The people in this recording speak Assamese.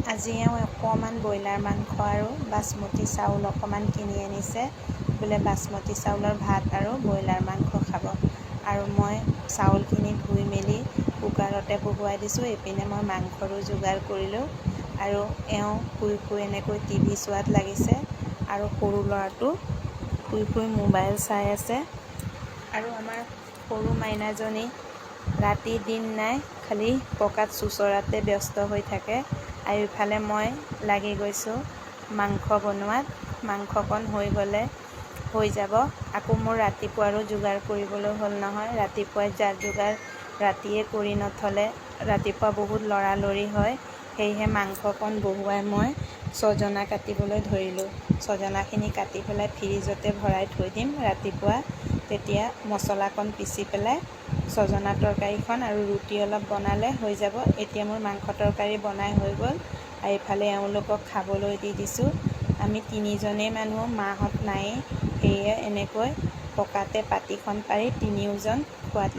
আজি এওঁ অকণমান ব্ৰইলাৰ মাংস আৰু বাচমতি চাউল অকণমান কিনি আনিছে বোলে বাচমতি চাউলৰ ভাত আৰু ব্ৰইলাৰ মাংস খাব। আৰু মই চাউলখিনি ধুই মেলি কুকাৰতে বহুৱাই দিছোঁ। এইপিনে মই মাংসৰো যোগাৰ কৰিলোঁ। আৰু এওঁ শুই শুই এনেকৈ টিভি চোৱাত লাগিছে আৰু সৰু ল'ৰাটো শুই শুই মোবাইল চাই আছে। আৰু আমাৰ সৰু মাইনাজনী ৰাতি দিন নাই, খালি পকাত চোঁচৰাতে ব্যস্ত হৈ থাকে। আৰু ইফালে মই লাগি গৈছোঁ মাংস বনোৱাত। মাংসকণ হৈ গ'লে হৈ যাব। আকৌ মোৰ ৰাতিপুৱাৰো যোগাৰ কৰিবলৈ হ'ল নহয়। ৰাতিপুৱাই যোগাৰ ৰাতিয়ে কৰি নথ'লে ৰাতিপুৱা বহুত লৰালৰি হয়। সেয়েহে মাংসকণ বহুৱাই মই ছজনা কাটিবলৈ ধৰিলোঁ। ছজনাখিনি কাটি পেলাই ফ্ৰিজতে ভৰাই থৈ দিম ৰাতিপুৱা। তেতিয়া মছলাকণ পিচি পেলাই ছজনা তৰকাৰীখন আৰু ৰুটি অলপ বনালে হৈ যাব। এতিয়া মোৰ মাংস তৰকাৰী বনাই হৈ গ'ল। আৰু ইফালে এওঁলোকক খাবলৈ দি দিছোঁ। আমি তিনিজনেই মানুহ, মাহঁত নায়েই। সেয়ে এনেকৈ পকাতে পাটিখন পাৰি তিনিওজন খোৱাত